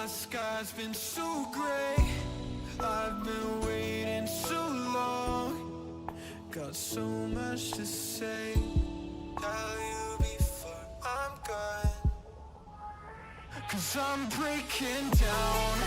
sky's been so gray. I've been waiting so long. Got so much to say. Tell you before I'm gone. 'Cause I'm breaking down.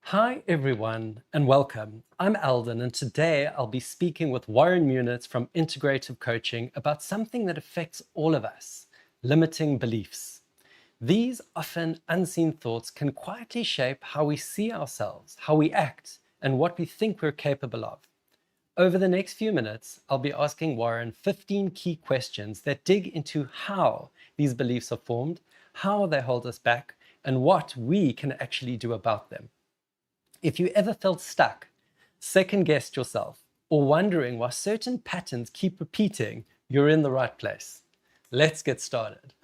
Hi everyone and welcome. I'm Alden and today I'll be speaking with Warren Munitz from Integrative Coaching about something that affects all of us, limiting beliefs. These often unseen thoughts can quietly shape how we see ourselves, how we act, and what we think we're capable of. Over the next few minutes, I'll be asking Warren 15 key questions that dig into how these beliefs are formed, how they hold us back, and what we can actually do about them. If you ever felt stuck, second-guessed yourself, or wondering why certain patterns keep repeating, you're in the right place. Let's get started.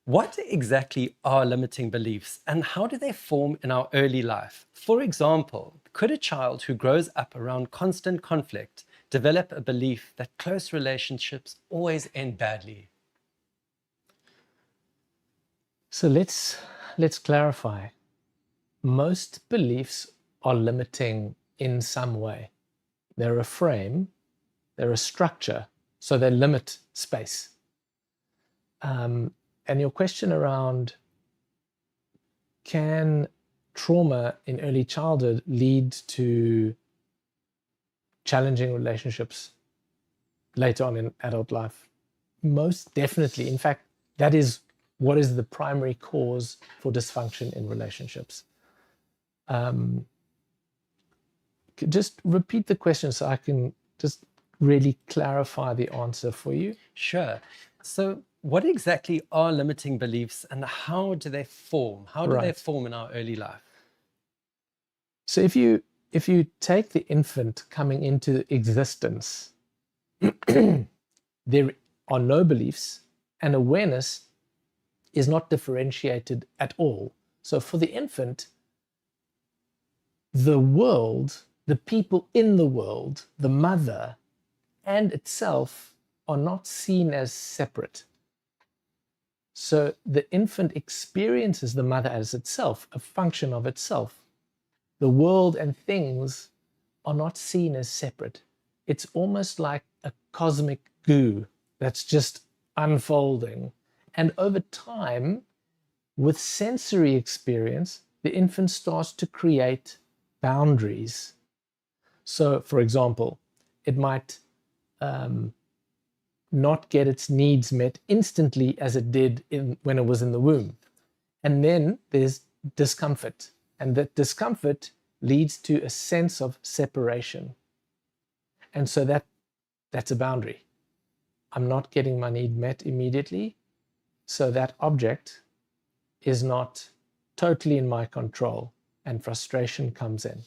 What exactly are limiting beliefs and how do they form in our early life? For example, could a child who grows up around constant conflict develop a belief that close relationships always end badly? So let's clarify. Most beliefs are limiting in some way. They're a frame, they're a structure, so they limit space. And your question around can trauma in early childhood lead to challenging relationships later on in adult life? Most definitely. In fact, that is what is the primary cause for dysfunction in relationships. Just repeat the question so I can just really clarify the answer for you. Sure. So what exactly are limiting beliefs and how do they form? How do they form in our early life? So if you take the infant coming into existence, there are no beliefs and awareness is not differentiated at all. So for the infant, the world, the people in the world, the mother and itself are not seen as separate. So the infant experiences the mother as itself, a function of itself. The world and things are not seen as separate. It's almost like a cosmic goo that's just unfolding. And over time, with sensory experience, the infant starts to create boundaries. So, for example, it might not get its needs met instantly as it did when it was in the womb. And then there's discomfort. And that discomfort leads to a sense of separation. And so that's a boundary. I'm not getting my need met immediately. So that object is not totally in my control and frustration comes in.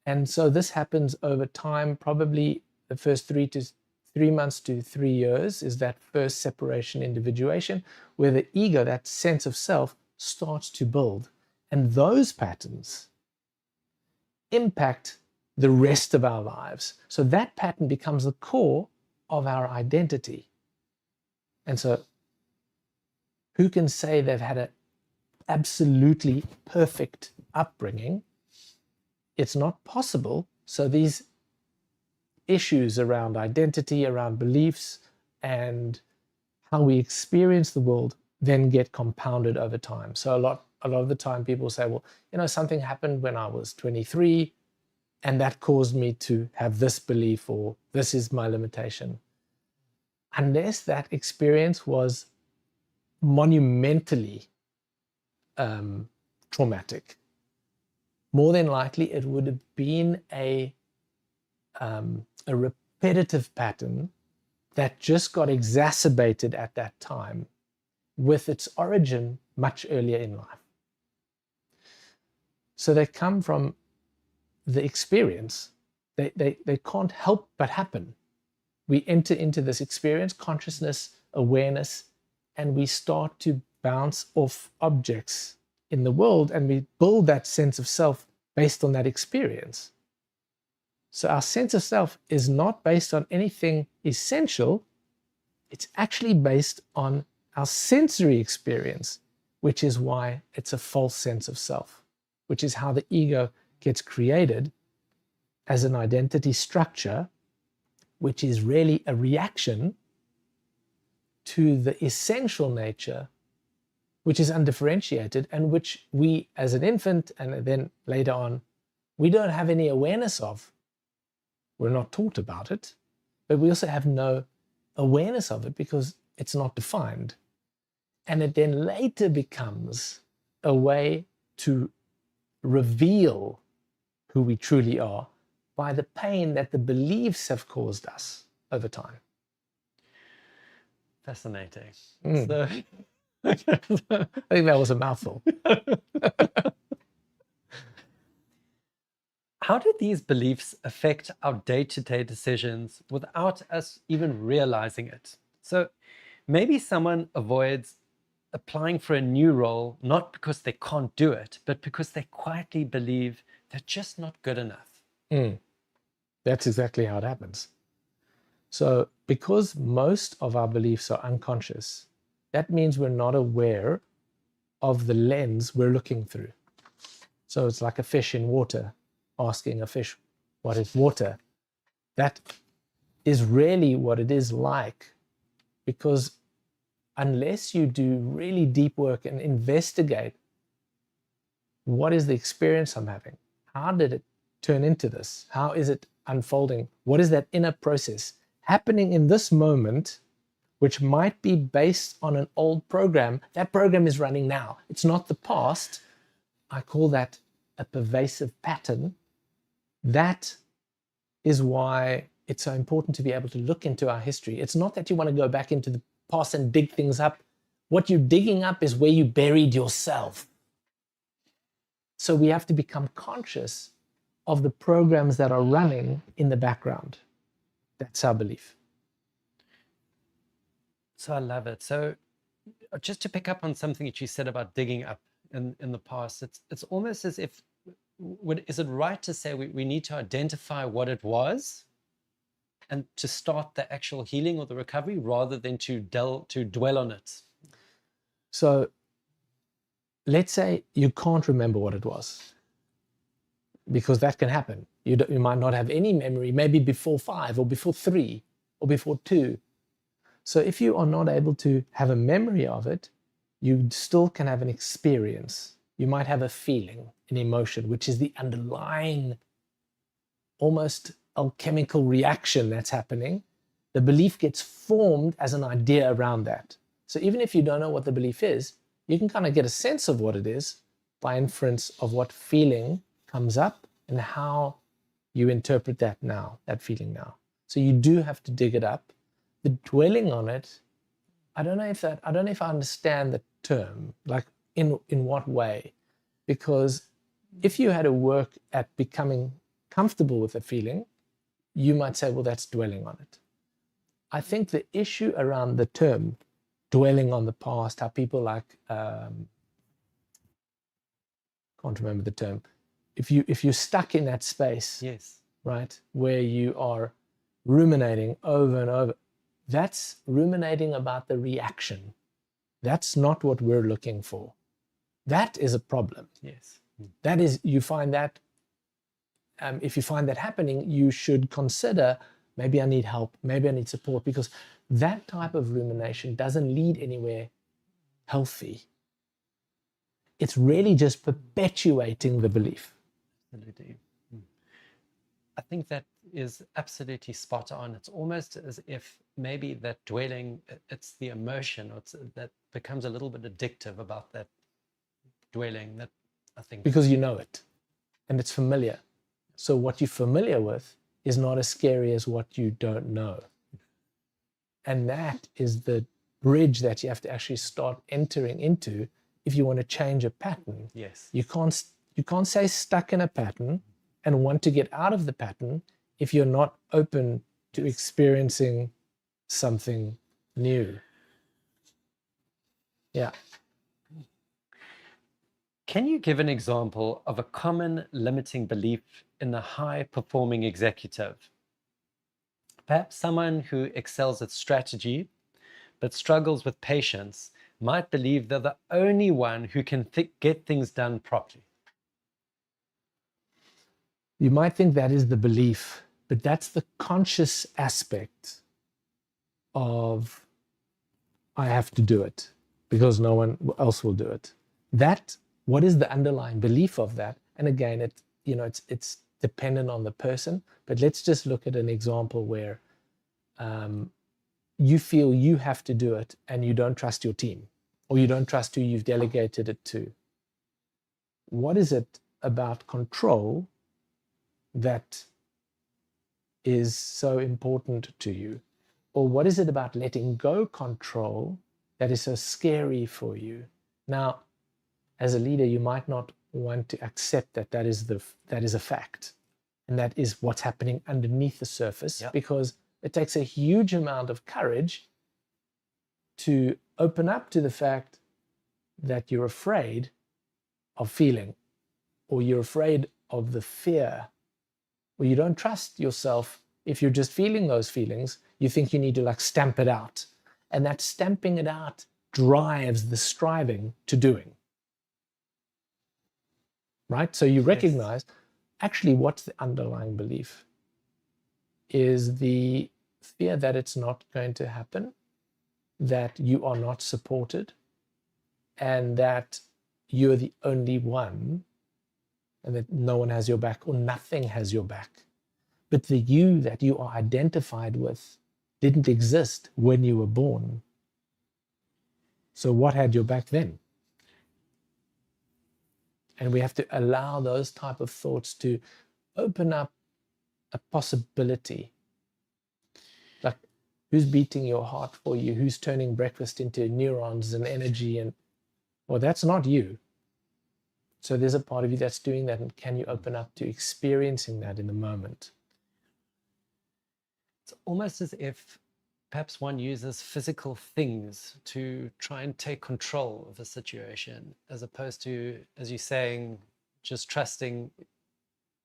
And so this happens over time, probably the first 3 months to 3 years is that first separation individuation where the ego, that sense of self, starts to build. And those patterns impact the rest of our lives. So that pattern becomes the core of our identity. And so who can say they've had an absolutely perfect upbringing? It's not possible. So these issues around identity, around beliefs, and how we experience the world then get compounded over time. So a lot of the time people say, well, something happened when I was 23 and that caused me to have this belief, or this is my limitation. unless that experience was monumentally traumatic, more than likely it would have been a repetitive pattern that just got exacerbated at that time with its origin much earlier in life. So they come from the experience. They can't help but happen. We enter into this experience, consciousness, awareness, and we start to bounce off objects in the world, and we build that sense of self based on that experience. So our sense of self is not based on anything essential. It's actually based on our sensory experience, which is why it's a false sense of self, which is how the ego gets created as an identity structure, which is really a reaction to the essential nature, which is undifferentiated and which we as an infant and then later on, we don't have any awareness of. We're not taught about it, but we also have no awareness of it because it's not defined. And it then later becomes a way to reveal who we truly are by the pain that the beliefs have caused us over time. Fascinating. So, I think that was a mouthful. How do these beliefs affect our day-to-day decisions without us even realizing it? So maybe someone avoids applying for a new role, not because they can't do it, but because they quietly believe they're just not good enough. That's exactly how it happens. So because most of our beliefs are unconscious, that means we're not aware of the lens we're looking through. So it's like a fish in water asking a fish, what is water? That is really what it is like, because unless you do really deep work and investigate what is the experience I'm having, how did it turn into this? How is it unfolding? What is that inner process happening in this moment, which might be based on an old program? That program is running now. It's not the past. I call that a pervasive pattern. That is why it's so important to be able to look into our history. It's not that you want to go back into the past and dig things up. What you're digging up is where you buried yourself. So we have to become conscious of the programs that are running in the background. That's our belief. So I love it. So just to pick up on something that you said about digging up in the past, it's almost as if, is it right to say we need to identify what it was and to start the actual healing or the recovery rather than to dwell on it? So let's say you can't remember what it was, because that can happen. You might not have any memory, maybe before 5 or before 3 or before 2. So if you are not able to have a memory of it, you still can have an experience. You might have a feeling, an emotion, which is the underlying, almost alchemical reaction that's happening. The belief gets formed as an idea around that. So even if you don't know what the belief is, you can kind of get a sense of what it is by inference of what feeling comes up and how you interpret that now, that feeling now. So you do have to dig it up. The dwelling on it, I don't know if I understand the term, like in what way? Because if you had to work at becoming comfortable with a feeling, you might say, well, that's dwelling on it. I think the issue around the term dwelling on the past, how people like, can't remember the term. If you're stuck in that space, yes, right, where you are ruminating over and over, that's ruminating about the reaction. That's not what we're looking for. That is a problem. Yes. That is, you find that, if you find that happening, you should consider, maybe I need help, maybe I need support, because that type of rumination doesn't lead anywhere healthy. It's really just perpetuating the belief. Absolutely. I think that is absolutely spot on. It's almost as if maybe that dwelling, it's the emotion, or that becomes a little bit addictive about that dwelling, that I think. Because you know it and it's familiar. So what you're familiar with is not as scary as what you don't know. And that is the bridge that you have to actually start entering into if you want to change a pattern. Yes. You can't stay stuck in a pattern and want to get out of the pattern if you're not open to experiencing something new. Yeah. Can you give an example of a common limiting belief in the high-performing executive? Perhaps someone who excels at strategy but struggles with patience might believe they're the only one who can get things done properly. You might think that is the belief, but that's the conscious aspect of I have to do it because no one else will do it. What is the underlying belief of that? And again, it's dependent on the person, but let's just look at an example where you feel you have to do it and you don't trust your team, or you don't trust who you've delegated it to. What is it about control that is so important to you? Or what is it about letting go control that is so scary for you? Now, as a leader, you might not want to accept that is a fact, and that is what's happening underneath the surface. Yep. Because it takes a huge amount of courage to open up to the fact that you're afraid of feeling, or you're afraid of the fear, or you don't trust yourself. If you're just feeling those feelings, you think you need to stamp it out. And that stamping it out drives the striving to doing. Right? So you recognize, actually, what's the underlying belief? Is the fear that it's not going to happen, that you are not supported, and that you're the only one, and that no one has your back or nothing has your back. But the you that you are identified with didn't exist when you were born. So what had your back then? And we have to allow those type of thoughts to open up a possibility. Like, who's beating your heart for you? Who's turning breakfast into neurons and energy? Well, that's not you. So there's a part of you that's doing that, and can you open up to experiencing that in the moment? It's almost as if perhaps one uses physical things to try and take control of a situation, as opposed to, as you're saying, just trusting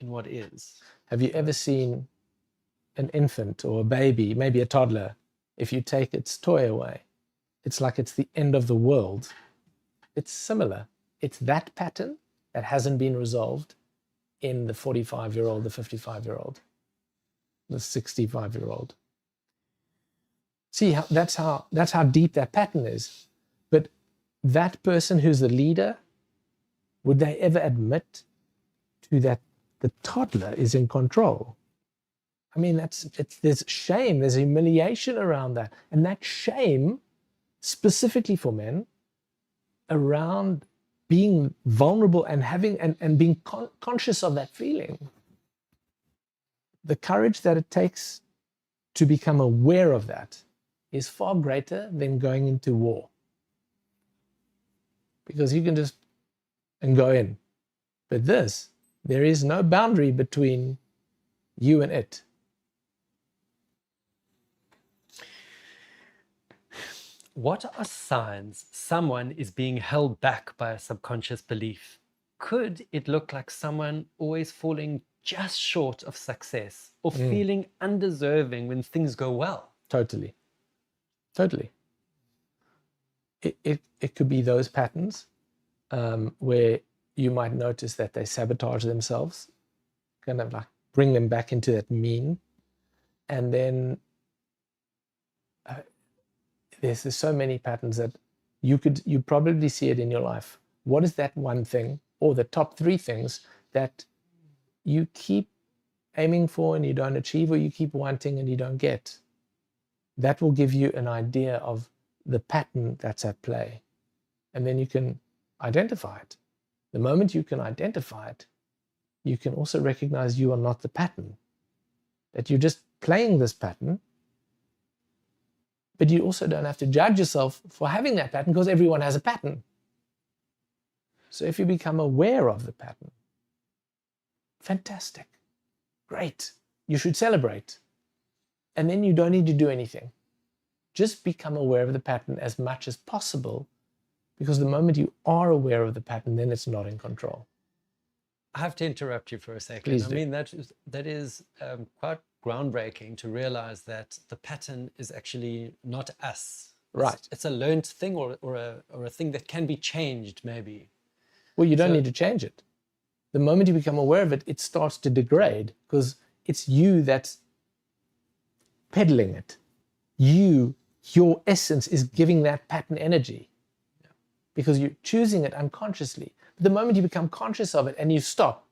in what is. Have you ever seen an infant or a baby, maybe a toddler, if you take its toy away, it's like it's the end of the world? It's similar. It's that pattern that hasn't been resolved in the 45-year-old, the 55-year-old, the 65-year-old. See, that's how deep that pattern is. But that person who's the leader, would they ever admit to that the toddler is in control? I mean, there's shame, there's humiliation around that. And that shame, specifically for men, around being vulnerable and having and being conscious of that feeling. The courage that it takes to become aware of that is far greater than going into war. Because you can just go in. But there is no boundary between you and it. What are signs someone is being held back by a subconscious belief? Could it look like someone always falling just short of success, or feeling undeserving when things go well? Totally. It could be those patterns where you might notice that they sabotage themselves, kind of like bring them back into that mean. And then there's so many patterns that you probably see it in your life. What is that one thing, or the top 3 things that you keep aiming for and you don't achieve, or you keep wanting and you don't get. That will give you an idea of the pattern that's at play. And then you can identify it. The moment you can identify it, you can also recognize you are not the pattern, that you're just playing this pattern. But you also don't have to judge yourself for having that pattern, because everyone has a pattern. So if you become aware of the pattern, fantastic, great, you should celebrate. And then you don't need to do anything. Just become aware of the pattern as much as possible, because the moment you are aware of the pattern, then it's not in control. I have to interrupt you for a second. Please I do. mean, that is quite groundbreaking to realize that the pattern is actually not us. Right. It's a learned thing, or a thing that can be changed, maybe. Well, you don't need to change it. The moment you become aware of it, it starts to degrade, because it's you that's peddling it. Your essence is giving that pattern energy, because you're choosing it unconsciously. But the moment you become conscious of it and you stop,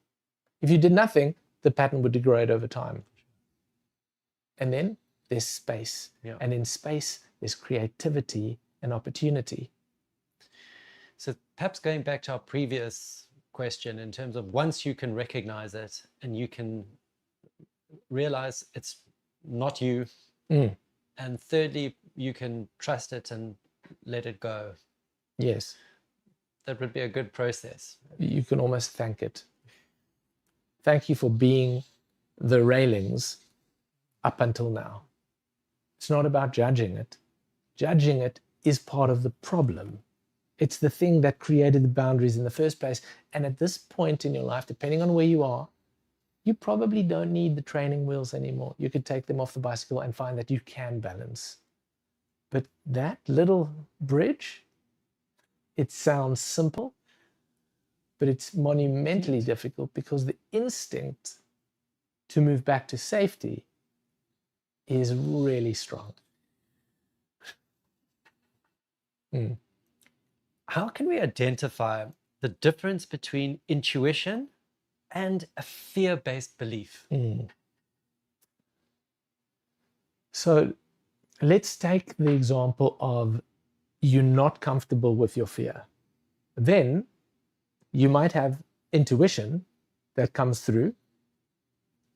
if you did nothing, the pattern would degrade over time. And then there's space. Yeah. And in space, there's creativity and opportunity. So perhaps going back to our previous question, in terms of once you can recognize it and you can realize it's not you, and thirdly, you can trust it and let it go. Yes. That would be a good process. You can almost thank it. Thank you for being the railings up until now. It's not about judging it. Judging it is part of the problem. It's the thing that created the boundaries in the first place. And at this point in your life, depending on where you are, you probably don't need the training wheels anymore. You could take them off the bicycle and find that you can balance. But that little bridge, it sounds simple, but it's monumentally difficult, because the instinct to move back to safety is really strong. How can we identify the difference between intuition and a fear-based belief? So let's take the example of you're not comfortable with your fear. Then you might have intuition that comes through,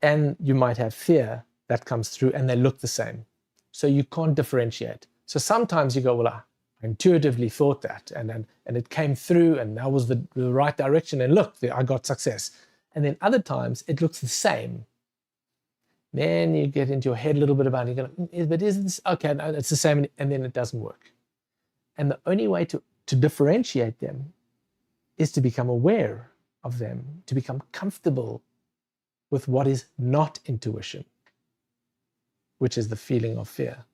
and you might have fear that comes through, and they look the same. So you can't differentiate. So sometimes you go, well, I intuitively thought that, and it came through, and that was the right direction, and look, I got success. And then other times it looks the same. Then you get into your head a little bit about it, you go, but is this, okay, no, it's the same, and then it doesn't work. And the only way to differentiate them is to become aware of them, to become comfortable with what is not intuition, which is the feeling of fear.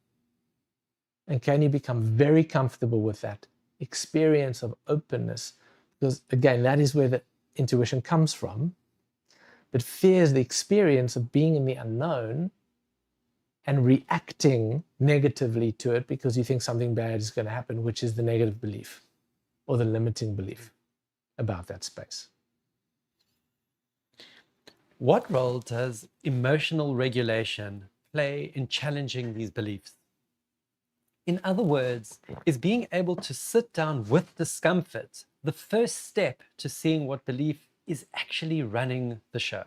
And can you become very comfortable with that experience of openness? Because again, that is where the intuition comes from. But fear is the experience of being in the unknown and reacting negatively to it because you think something bad is going to happen, which is the negative belief or the limiting belief about that space. What role does emotional regulation play in challenging these beliefs? In other words, is being able to sit down with discomfort the first step to seeing what belief is actually running the show?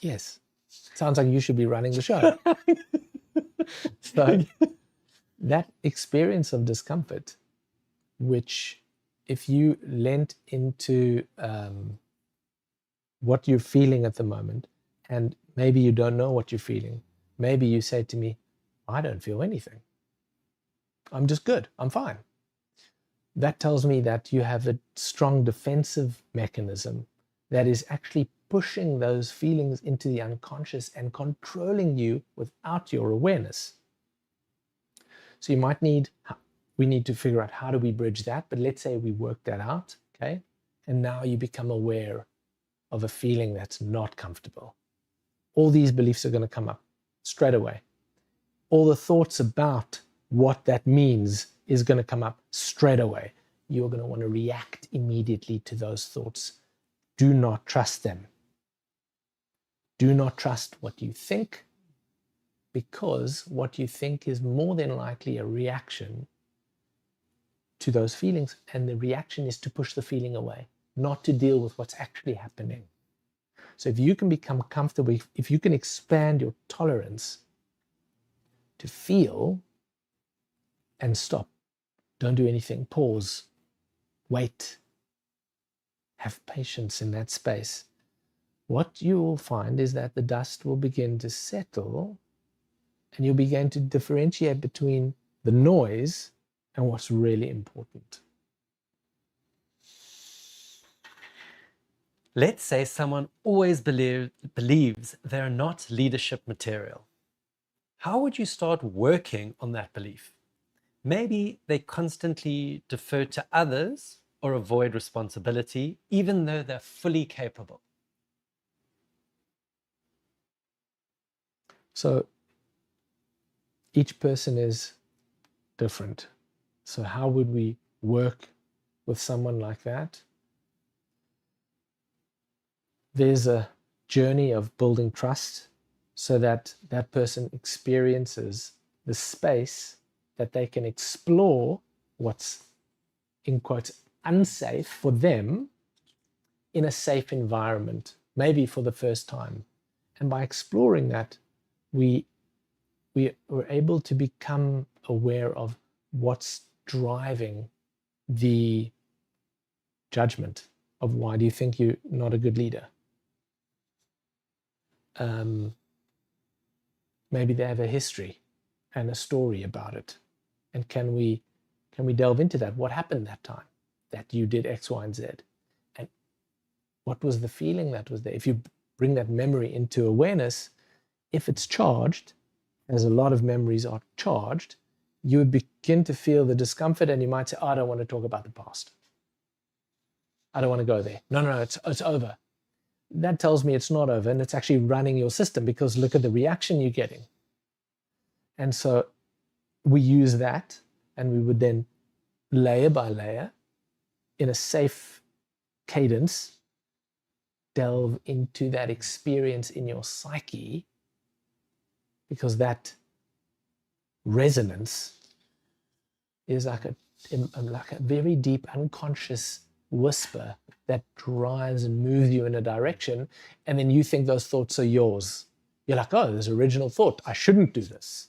Yes. Sounds like you should be running the show. So that experience of discomfort, which if you lent into what you're feeling at the moment, and maybe you don't know what you're feeling, maybe you say to me, I don't feel anything. I'm just good. I'm fine. That tells me that you have a strong defensive mechanism that is actually pushing those feelings into the unconscious and controlling you without your awareness. So we need to figure out how do we bridge that, but let's say we work that out, okay? And now you become aware of a feeling that's not comfortable. All these beliefs are going to come up straight away. All the thoughts about what that means is going to come up straight away. You're going to want to react immediately to those thoughts. Do not trust them. Do not trust what you think, because what you think is more than likely a reaction to those feelings, and the reaction is to push the feeling away, not to deal with what's actually happening. So if you can become comfortable, if you can expand your tolerance to feel and stop, don't do anything, pause, wait, have patience in that space, what you will find is that the dust will begin to settle, and you'll begin to differentiate between the noise and what's really important. Let's say someone always believes they're not leadership material. How would you start working on that belief? Maybe they constantly defer to others or avoid responsibility, even though they're fully capable. So each person is different. So how would we work with someone like that? There's a journey of building trust so that that person experiences the space that they can explore what's, in quotes, unsafe for them in a safe environment, maybe for the first time. And by exploring that, we were able to become aware of what's driving the judgment of why do you think you're not a good leader. Maybe they have a history and a story about it. And can we delve into that? What happened that time that you did X, Y, and Z? And what was the feeling that was there? If you bring that memory into awareness, if it's charged, as a lot of memories are charged, you would begin to feel the discomfort, and you might say, oh, I don't want to talk about the past. I don't want to go there. No, it's over. That tells me it's not over, and it's actually running your system, because look at the reaction you're getting. And so we use that, and we would then layer by layer, in a safe cadence, delve into that experience in your psyche, because that resonance is like a very deep unconscious whisper that drives and moves you in a direction, and then you think those thoughts are yours. You're like, oh, there's original thought, I shouldn't do this.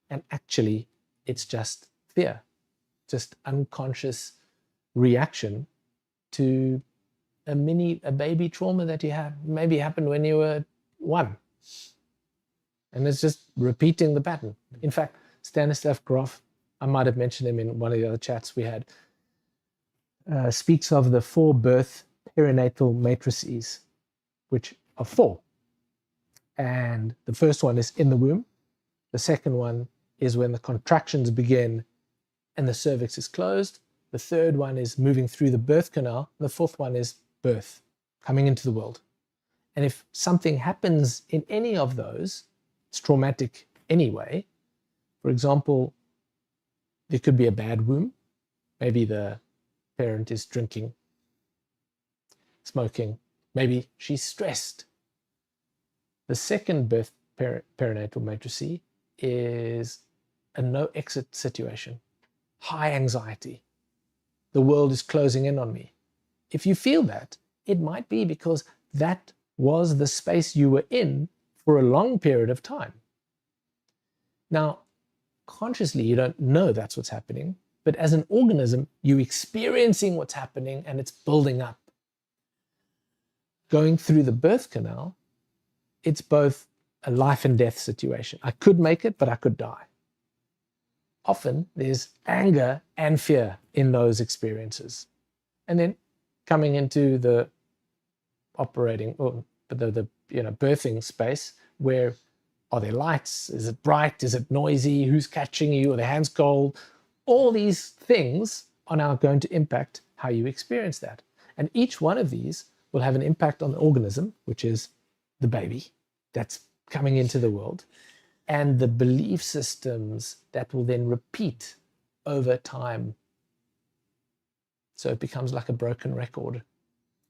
And actually, it's just fear, just unconscious reaction to a baby trauma that you had, maybe happened when you were 1. And it's just repeating the pattern. In fact, Stanislav Grof, I might have mentioned him in one of the other chats we had, speaks of the 4 birth perinatal matrices, which are 4. And the first one is in the womb. The second one is when the contractions begin and the cervix is closed. The third one is moving through the birth canal. The fourth one is birth, coming into the world. And if something happens in any of those, it's traumatic anyway. For example, there could be a bad womb. Maybe the parent is drinking, smoking. Maybe she's stressed. The second birth perinatal matrice is a no exit situation, high anxiety. The world is closing in on me. If you feel that, it might be because that was the space you were in for a long period of time. Now, consciously, you don't know that's what's happening, but as an organism, you're experiencing what's happening and it's building up. Going through the birth canal, it's both a life and death situation. I could make it, but I could die. Often there's anger and fear in those experiences. And then coming into the operating, or the birthing space, where are there lights? Is it bright? Is it noisy? Who's catching you? Are the hands cold? All these things are now going to impact how you experience that. And each one of these will have an impact on the organism, which is the baby that's coming into the world, and the belief systems that will then repeat over time. So it becomes like a broken record.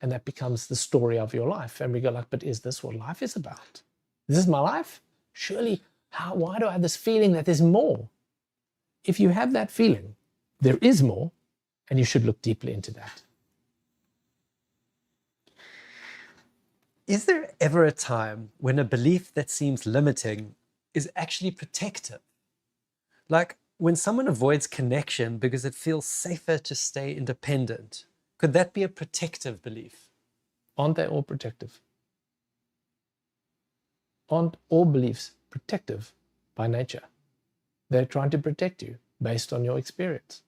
And that becomes the story of your life. And we go like, but is this what life is about? This is my life? Surely, why do I have this feeling that there's more? If you have that feeling, there is more, and you should look deeply into that. Is there ever a time when a belief that seems limiting is actually protective? Like when someone avoids connection because it feels safer to stay independent, could that be a protective belief? Aren't they all protective? Aren't all beliefs protective by nature? They're trying to protect you based on your experience.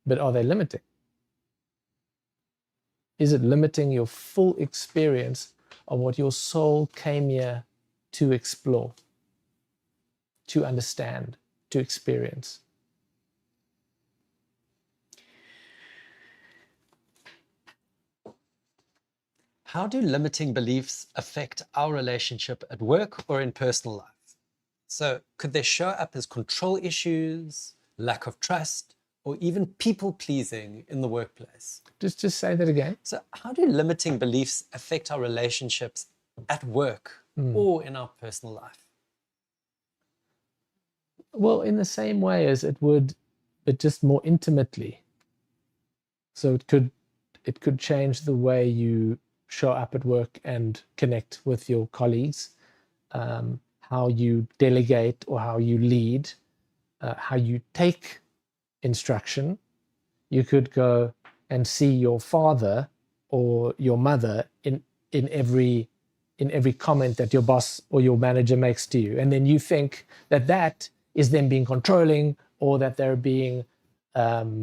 But are they limiting? Is it limiting your full experience of what your soul came here to explore, to understand, to experience? How do limiting beliefs affect our relationship at work or in personal life? So could they show up as control issues, lack of trust, or even people-pleasing in the workplace? Just say that again. So how do limiting beliefs affect our relationships at work or in our personal life? Well, in the same way as it would, but just more intimately. So it could change the way you show up at work and connect with your colleagues, how you delegate or how you lead, how you take instruction. You could go and see your father or your mother in every comment that your boss or your manager makes to you, and then you think that is them being controlling, or that they're being how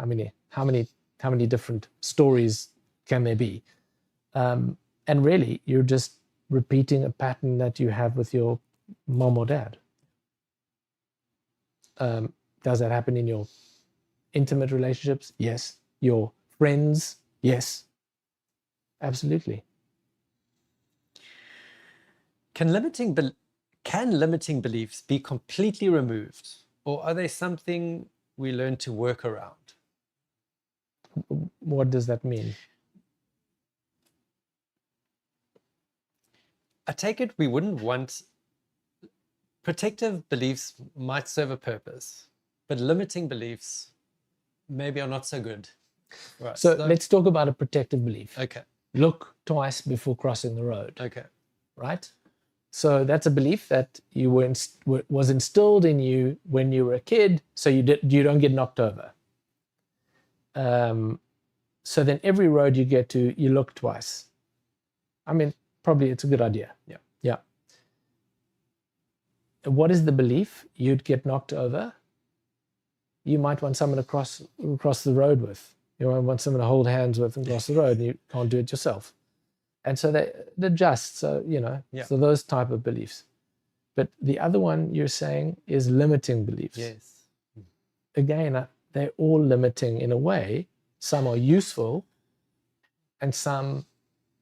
many different stories can there be? And really, you're just repeating a pattern that you have with your mom or dad. Does that happen in your intimate relationships? Yes. Your friends? Yes. Absolutely. Can limiting beliefs be completely removed, or are they something we learn to work around? What does that mean? I take it we wouldn't want... Protective beliefs might serve a purpose, but limiting beliefs maybe are not so good. Right. So let's talk about a protective belief. Okay. Look twice before crossing the road. Okay. Right? So that's a belief that was instilled in you when you were a kid, so you don't get knocked over. So then every road you get to, you look twice. I mean, probably it's a good idea. Yeah. Yeah. What is the belief? You'd get knocked over. You might want someone to cross the road with. You might want someone to hold hands with and cross the road, and you can't do it yourself. And so they adjust. So, so those type of beliefs. But the other one you're saying is limiting beliefs. Yes. Again, they're all limiting in a way. Some are useful and some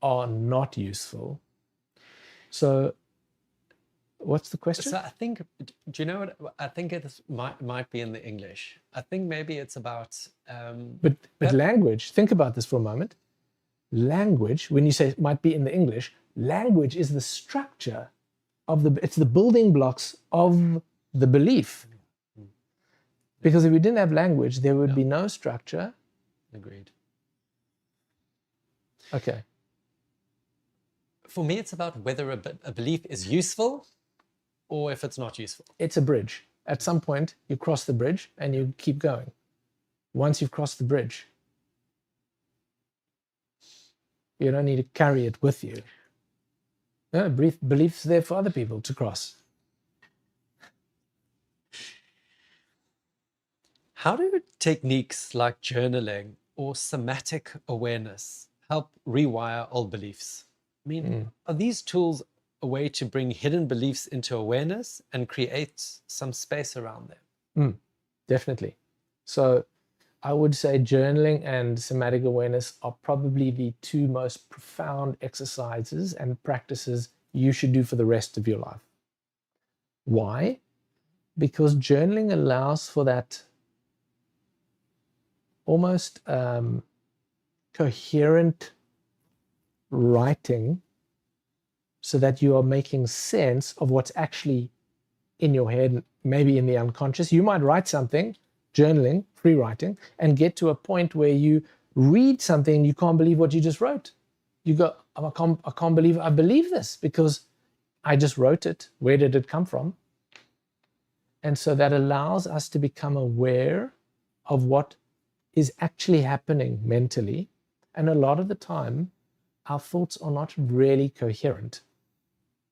are not useful. So what's the question? So I think, do you know what? I think it might be in the English. I think maybe it's about... But language, think about this for a moment. Language, when you say it might be in the English, language is the structure it's the building blocks of the belief. Because if we didn't have language, there would be no structure. Agreed. Okay. For me, it's about whether a belief is useful or if it's not useful. It's a bridge. At some point, you cross the bridge and you keep going. Once you've crossed the bridge, you don't need to carry it with you. No, belief's there for other people to cross. How do techniques like journaling or somatic awareness help rewire old beliefs? I mean, are these tools a way to bring hidden beliefs into awareness and create some space around them? Definitely. So I would say journaling and somatic awareness are probably the two most profound exercises and practices you should do for the rest of your life. Why? Because journaling allows for that almost coherent writing so that you are making sense of what's actually in your head, maybe in the unconscious. You might write something, journaling, free writing, and get to a point where you read something and you can't believe what you just wrote. You go, I can't believe I believe this because I just wrote it. Where did it come from? And so that allows us to become aware of what is actually happening mentally. And a lot of the time, our thoughts are not really coherent.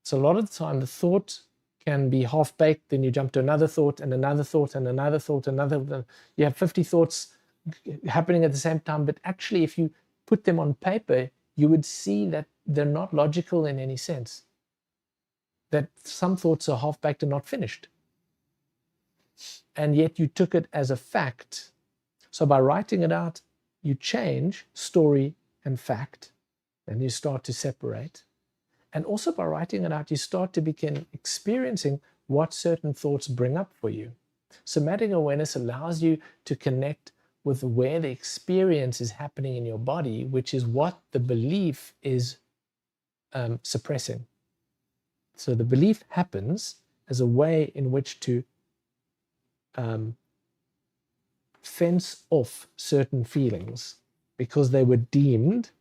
So a lot of the time, the thought can be half-baked, then you jump to another thought and another thought and another thought, you have 50 thoughts happening at the same time, but actually if you put them on paper, you would see that they're not logical in any sense, that some thoughts are half-baked and not finished. And yet you took it as a fact. So by writing it out, you change story and fact, and you start to separate. And also by writing it out, you start to begin experiencing what certain thoughts bring up for you. Somatic awareness allows you to connect with where the experience is happening in your body, which is what the belief is suppressing. So the belief happens as a way in which to fence off certain feelings because they were deemed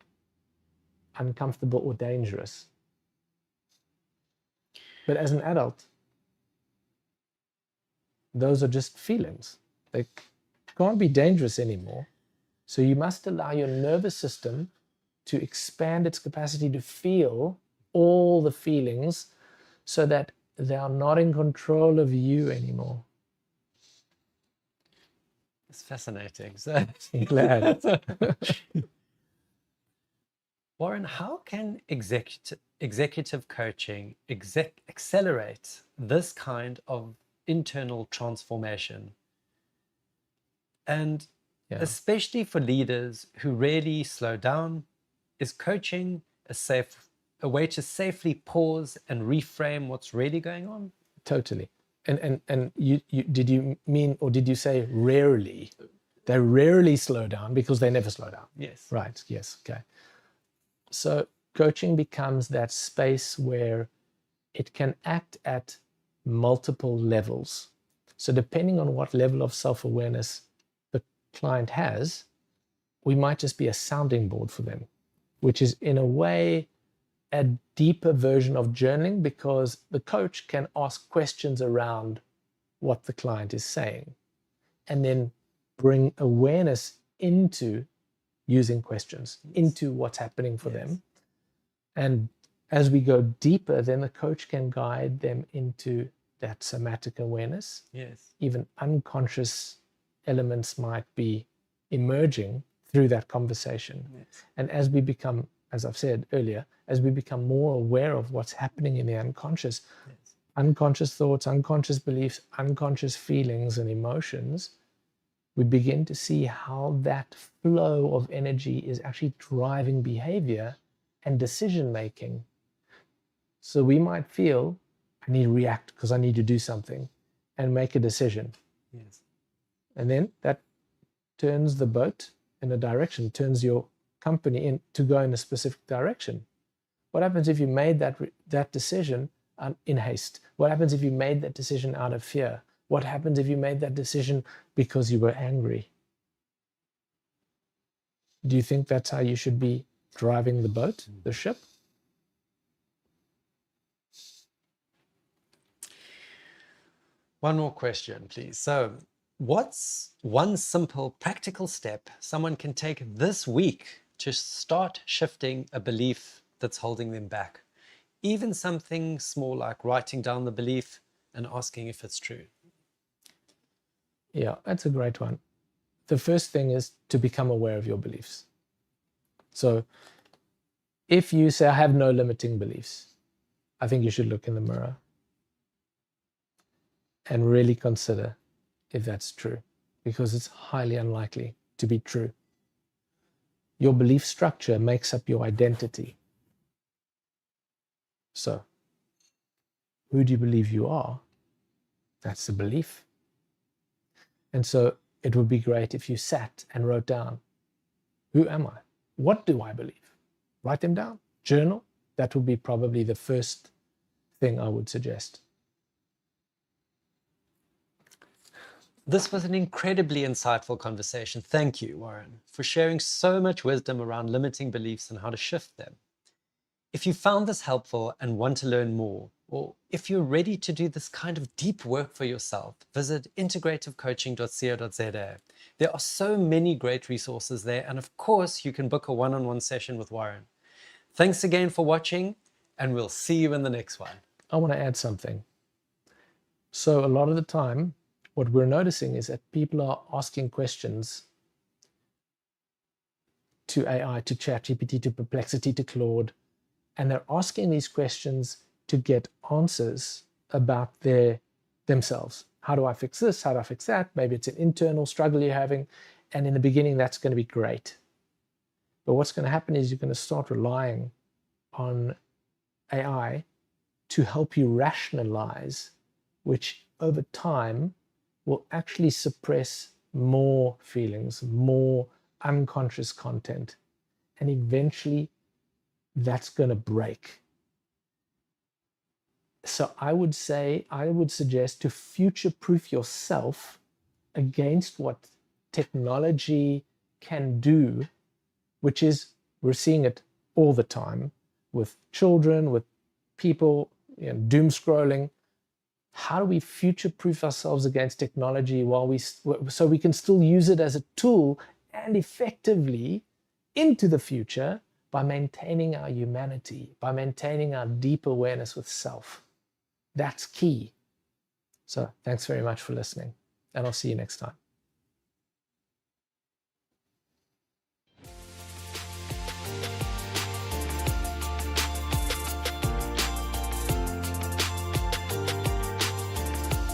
uncomfortable or dangerous. But as an adult, those are just feelings. They can't be dangerous anymore. So you must allow your nervous system to expand its capacity to feel all the feelings so that they are not in control of you anymore. It's fascinating. So I'm glad. Warren, how can executive coaching accelerate this kind of internal transformation? And especially for leaders who really slow down, is coaching a way to safely pause and reframe what's really going on? Totally. And you did you mean, or did you say rarely? They rarely slow down because they never slow down. Yes. Right. Yes. Okay. So coaching becomes that space where it can act at multiple levels. So depending on what level of self-awareness the client has, we might just be a sounding board for them, which is in a way a deeper version of journaling, because the coach can ask questions around what the client is saying and then bring awareness into using questions, into what's happening for them. And as we go deeper, then the coach can guide them into that somatic awareness. Yes. Even unconscious elements might be emerging through that conversation. Yes. And as we become, as I've said earlier, as we become more aware of what's happening in the unconscious, unconscious thoughts, unconscious beliefs, unconscious feelings and emotions, we begin to see how that flow of energy is actually driving behavior and decision making. So we might feel, I need to react because I need to do something and make a decision. Yes. And then that turns the boat in a direction, turns your company in to go in a specific direction. What happens if you made that decision in haste? What happens if you made that decision out of fear? What happens if you made that decision because you were angry? Do you think that's how you should be driving the boat, the ship? One more question, please. So, what's one simple practical step someone can take this week to start shifting a belief that's holding them back? Even something small like writing down the belief and asking if it's true. Yeah, that's a great one. The first thing is to become aware of your beliefs. So if you say, I have no limiting beliefs, I think you should look in the mirror and really consider if that's true, because it's highly unlikely to be true. Your belief structure makes up your identity. So who do you believe you are? That's the belief. And so it would be great if you sat and wrote down, who am I? What do I believe? Write them down. Journal. That would be probably the first thing I would suggest. This was an incredibly insightful conversation. Thank you, Warren, for sharing so much wisdom around limiting beliefs and how to shift them. If you found this helpful and want to learn more, or if you're ready to do this kind of deep work for yourself, visit integrativecoaching.co.za. There are so many great resources there, and of course, you can book a one-on-one session with Warren. Thanks again for watching, and we'll see you in the next one. I want to add something. So a lot of the time, what we're noticing is that people are asking questions to AI, to ChatGPT, to Perplexity, to Claude, and they're asking these questions to get answers about themselves. How do I fix this? How do I fix that? Maybe it's an internal struggle you're having, and in the beginning, that's going to be great. But what's going to happen is you're going to start relying on AI to help you rationalize, which over time will actually suppress more feelings, more unconscious content. And eventually that's going to break. So I would suggest to future-proof yourself against what technology can do, which is, we're seeing it all the time with children, with people, doom scrolling. How do we future-proof ourselves against technology so we can still use it as a tool and effectively into the future by maintaining our humanity, by maintaining our deep awareness with self? That's key. So thanks very much for listening, and I'll see you next time.